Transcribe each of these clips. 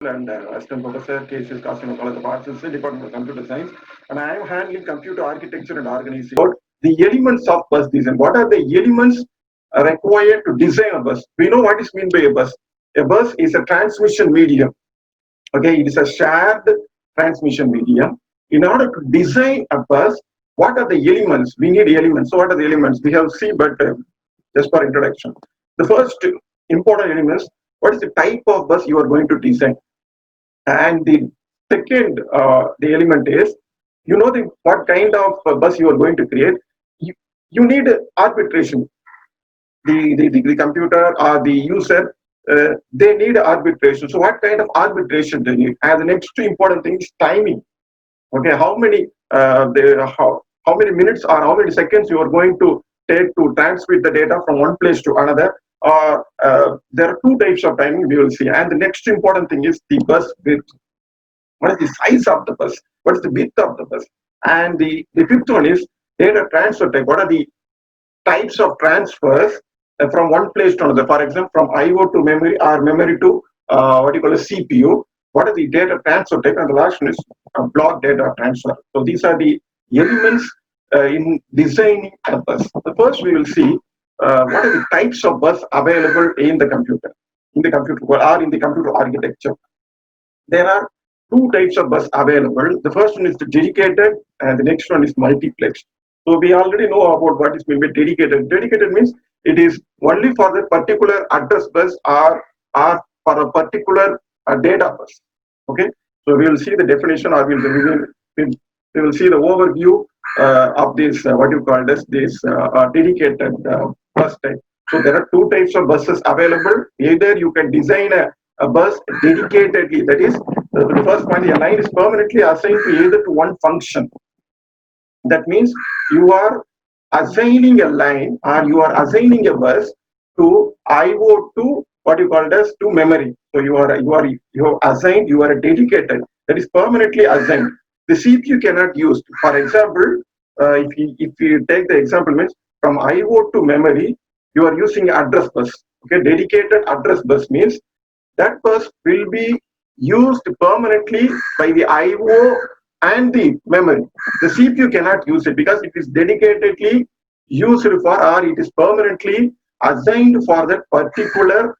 And Assistant Professor K.C.S. Kassim College of Arts, Department of Computer Science, and I am handling computer architecture and organizing. The elements of bus design. What are the elements required to design a bus? We know what is meant by a bus. A bus is a transmission medium. Okay, it is a shared transmission medium. In order to design a bus, what are the elements? We need elements. So what are the elements? We have seen, but just for introduction. The first important elements, what is the type of bus you are going to design? And the second, the element is, what kind of bus you are going to create. You need arbitration. The computer or the user, they need arbitration. So what kind of arbitration they need? And the next important thing is timing. Okay, how many minutes or how many seconds you are going to take to transmit the data from one place to another. There are two types of timing we will see. And the next important thing is the bus width. What is the size of the bus? What is the width of the bus? And the fifth one is data transfer type. What are the types of transfers from one place to another? For example, from IO to memory or memory to what you call a CPU. What are the data transfer type? And the last one is block data transfer. So these are the elements in designing a bus. The first we will see what are the types of bus available in the computer world or in the computer architecture. There are two types of bus available. The first one is the dedicated, and the next one is multiplex. So we already know about what is meant by dedicated. Dedicated means it is only for the particular address bus or for a particular data bus. Okay, so we will see the definition, or we will see the overview of this what you call this dedicated bus type. So there are two types of buses available. Either you can design a bus dedicatedly, that is, the first point, a line is permanently assigned to either to one function. That means you are assigning a line or you are assigning a bus to IO to what you call as to memory. So you are assigned, you are dedicated, that is permanently assigned. The CPU cannot use. For example, if you take the example means from IO to memory, you are using address bus. Okay, dedicated address bus means that bus will be used permanently by the IO and the memory. The CPU cannot use it because it is dedicatedly used for, or it is permanently assigned for that particular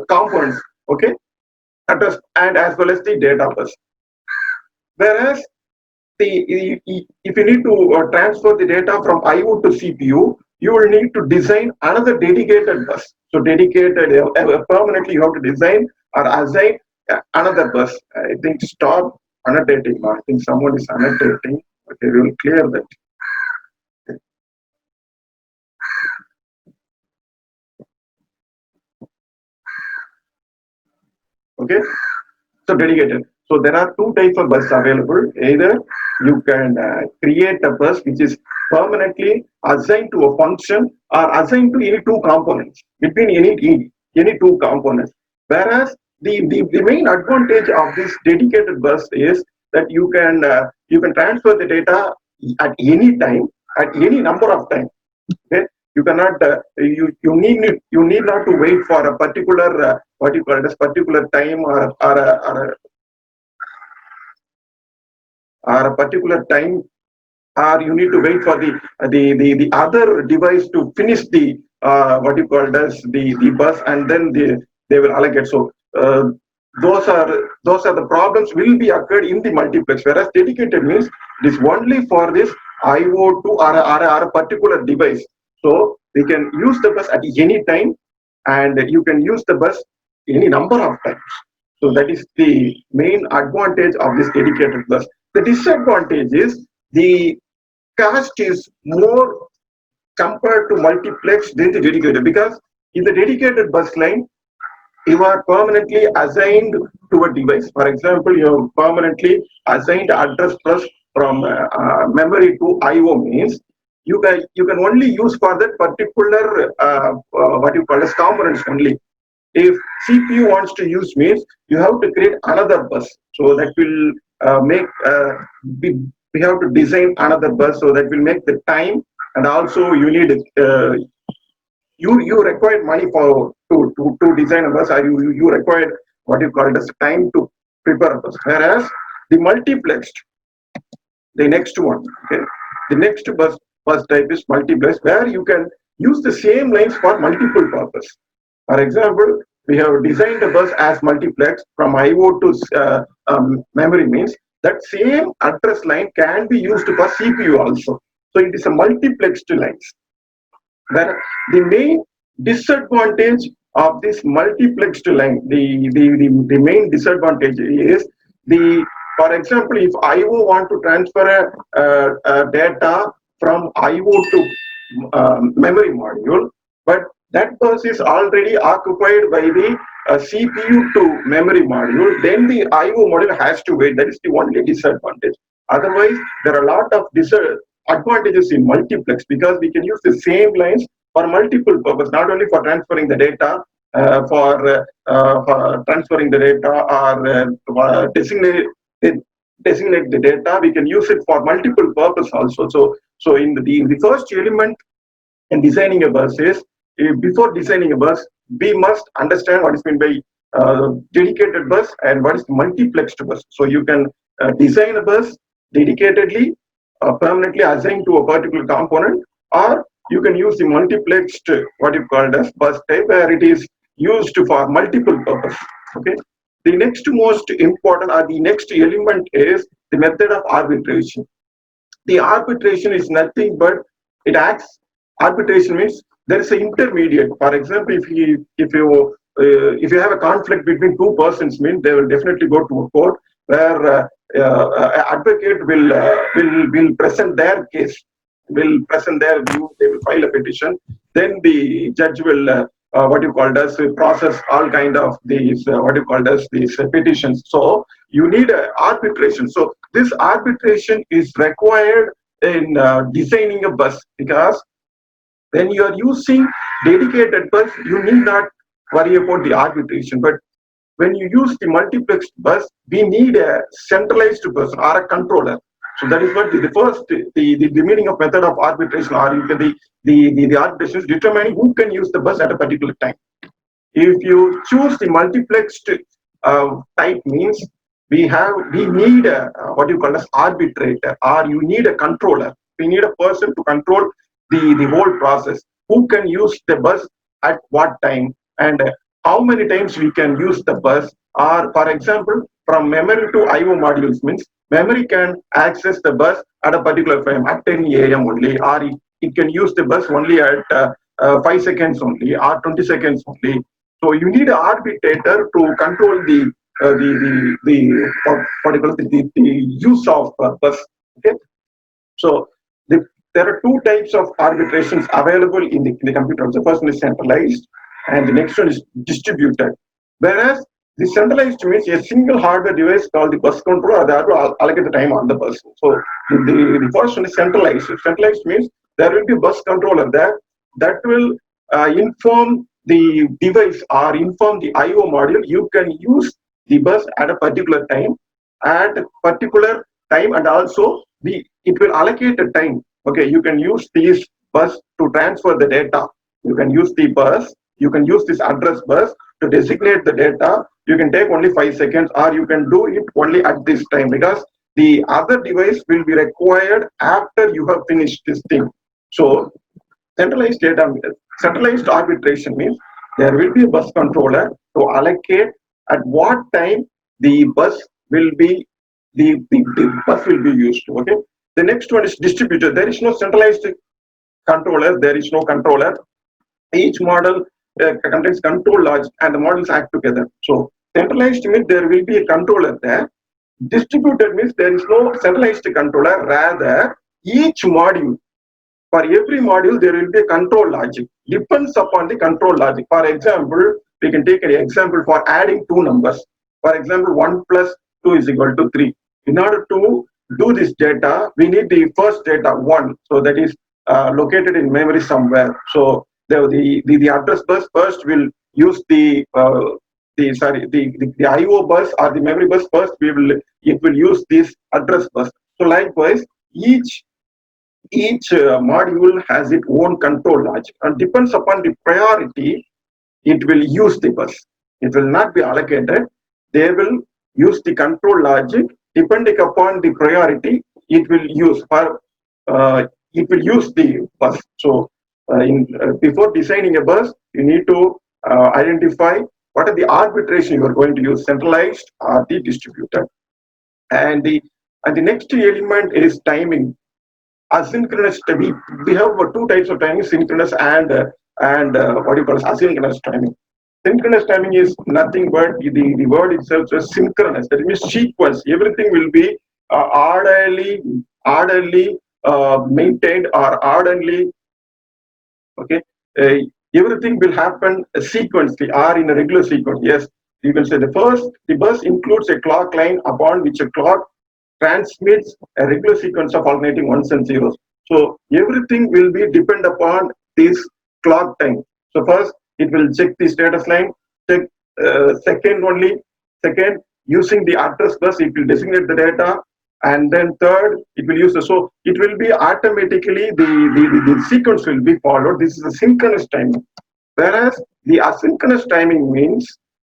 components. Okay, address and as well as the data bus. Whereas if you need to transfer the data from IO to CPU, you will need to design another dedicated bus. So dedicated permanently you have to design or assign another bus. I think stop annotating. I think someone is annotating. Okay, we will clear that. Okay, so dedicated. So there are two types of bus available. Either you can create a bus which is permanently assigned to a function or assigned to any two components between any two components. Whereas the main advantage of this dedicated bus is that you can transfer the data at any time, at any number of times. Okay, you cannot you need not to wait for a particular what you call it as particular time or a particular time, or you need to wait for the other device to finish the what you call as the bus, and then they will allocate. So those are the problems will be occurred in the multiplex. Whereas dedicated means it is only for this IO2 or a particular device. So we can use the bus at any time, and you can use the bus any number of times. So that is the main advantage of this dedicated bus. The disadvantage is the cost is more compared to multiplex than the dedicated, because in the dedicated bus line you are permanently assigned to a device. For example, you have permanently assigned address bus from memory to IO means you can only use for that particular what you call as components only. If CPU wants to use means you have to create another bus. So that will we have to design another bus, so that will make the time, and also you need you require money for to design a bus, or you require what you call it as time to prepare a bus. Whereas the multiplexed, the next one, okay, the next bus type is multiplex, where you can use the same lines for multiple purpose. For example, we have designed a bus as multiplex from IO to memory, means that same address line can be used for CPU also. So it is a multiplexed lines. Where the main disadvantage of this multiplexed line, the main disadvantage is the, for example, if IO want to transfer a data from IO to memory module, but that bus is already occupied by the CPU to memory module, then the IO module has to wait. That is the only disadvantage. Otherwise, there are a lot of advantages in multiplex, because we can use the same lines for multiple purposes, not only for transferring the data, for transferring the data, or designate the data. We can use it for multiple purpose also. So in the first element in designing a bus is, before designing a bus, we must understand what is meant by dedicated bus and what is multiplexed bus. So you can design a bus dedicatedly, permanently assigned to a particular component, or you can use the multiplexed, what you call as bus type, where it is used for multiple purpose. Okay. The next most important, or the next element, is the method of arbitration. The arbitration is nothing but it acts. Arbitration means there is an intermediate. For example, if you have a conflict between two persons, means they will definitely go to a court where advocate will present their case, will present their view. They will file a petition. Then the judge will what you call as process all kind of these what you call as these petitions. So you need arbitration. So this arbitration is required in designing a bus, because when you are using dedicated bus, you need not worry about the arbitration. But when you use the multiplex bus, we need a centralized person or a controller. So that is what the first the meaning of method of arbitration, or you can the arbitration is determining who can use the bus at a particular time. If you choose the multiplexed type, means we need a, what you call as arbitrator, or you need a controller. We need a person to control the whole process, who can use the bus at what time, and how many times we can use the bus. Or for example, from memory to IO modules, means memory can access the bus at a particular time at 10 a.m. only, or it can use the bus only at 5 seconds only, or 20 seconds only. So you need an arbitrator to control the use of bus. Okay, so there are two types of arbitrations available in the computer. The first one is centralized, and the next one is distributed. Whereas the centralized means a single hardware device called the bus controller that will allocate the time on the bus. So the first one is centralized. Centralized means there will be a bus controller there that will inform the device or inform the IO module. You can use the bus at a particular time, and also it will allocate a time. Okay, you can use this bus to transfer the data. You can use the bus. You can use this address bus to designate the data. You can take only 5 seconds, or you can do it only at this time, because the other device will be required after you have finished this thing. So centralized arbitration means there will be a bus controller to allocate at what time the bus will be the bus will be used. Okay. The next one is distributed. There is no centralized controller. There is no controller. Each model contains control logic, and the models act together. So centralized means there will be a controller there. Distributed means there is no centralized controller. Rather, each module, for every module, there will be a control logic. Depends upon the control logic. For example, we can take an example for adding two numbers. For example, 1 plus 2 is equal to 3. In order to do this data, we need the first data 1. So that is located in memory somewhere. So the address bus first will use the IO bus or the memory bus first. It will use this address bus. So likewise, each module has its own control logic, and depends upon the priority, it will use the bus. It will not be allocated. they will use the control logic depending upon the priority. It will use for it will use the bus. So before designing a bus, you need to identify what are the arbitration you are going to use, centralized or the distributed. And the next element is timing. Asynchronous, we have two types of timing: synchronous and what do you call it, asynchronous timing. Synchronous timing is nothing but the word itself is synchronous. That means sequence. Everything will be orderly maintained or orderly. Okay, uh, everything will happen sequentially or in a regular sequence. Yes, you can say the bus includes a clock line upon which a clock transmits a regular sequence of alternating ones and zeros. So everything will be depend upon this clock time. So first it will check the status line. Check second only. Second, using the address bus, it will designate the data, and then third, it will use the, so it will be automatically the sequence will be followed. This is a synchronous timing. Whereas the asynchronous timing means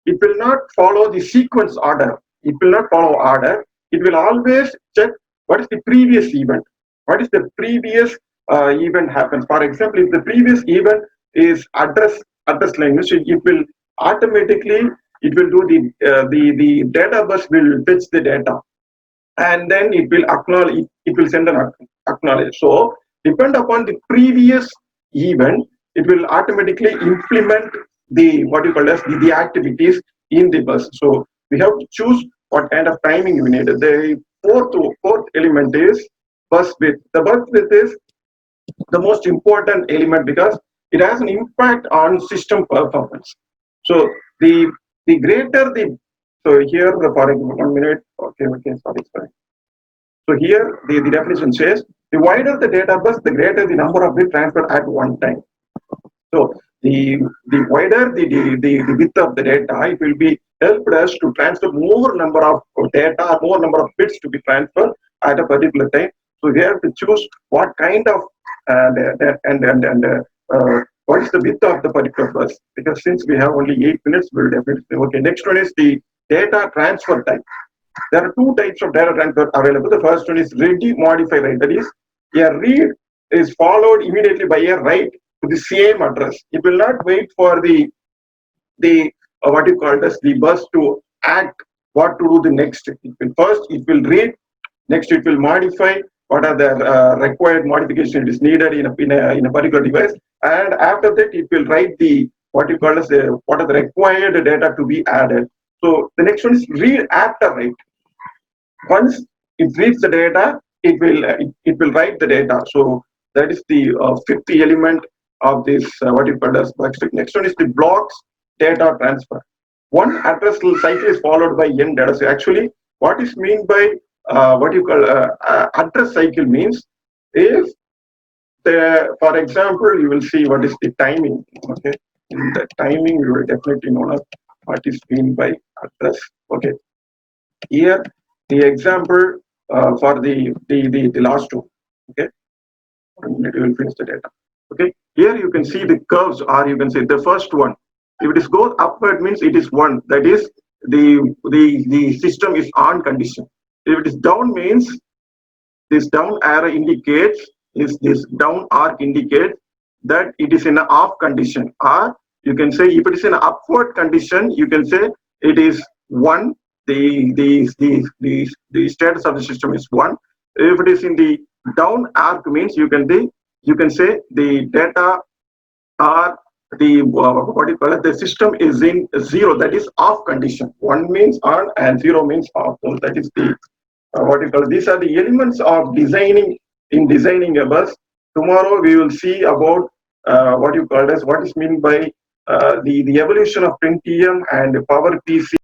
it will not follow the sequence order. It will not follow order. It will always check what is the previous event. What is the previous event happens. For example, if the previous event is address language, it will automatically it will do the data bus will fetch the data, and then it will acknowledge, it will send an acknowledge. So depend upon the previous event, it will automatically implement the what you call as the activities in the bus. So we have to choose what kind of timing we need. The fourth element is bus width. The bus width is the most important element because it has an impact on system performance. So the greater the, so here the, for example, 1 minute, okay, sorry. So here the definition says the wider the data bus, the greater the number of bits transferred at one time. So the wider the width of the data, it will be helped us to transfer more number of data, more number of bits to be transferred at a particular time. So we have to choose what kind of what is the width of the particular bus, because since we have only 8 minutes, we'll definitely say, okay. Next one is the data transfer time. There are two types of data transfer available. The first one is ready modify write. That is, a read is followed immediately by a write to the same address. It will not wait for the what you call as the bus to act what to do the next. It will first it will read, next it will modify what are the required modification it is needed in a particular device, and after that it will write the what you call as the what are the required data to be added. So the next one is read after write. Once it reads the data, it will write the data. So that is the fifth element of this what you call as bus. Next one is the blocks data transfer. One address cycle is followed by n data. So actually, what is mean by what you call address cycle means if the, for example, you will see what is the timing. Okay, in the timing you will definitely know what is mean by address. Okay, here the example for the last two. Okay, and it will finish the data. Okay, here you can see the curves, or you can say the first one. If it is goes upward means it is 1. That is the system is on condition. If it is down means this down arrow indicates, is this down arc indicates that it is in an off condition. Or you can say if it is in an upward condition, you can say it is 1. The status of the system is 1. If it is in the down arc means you can say the data are the what do you call it, the system is in 0, that is off condition. 1 means on and 0 means off. So that is the what you call it. These are the elements of designing a bus. Tomorrow we will see about what you call as what is meant by the evolution of Pentium and PowerPC.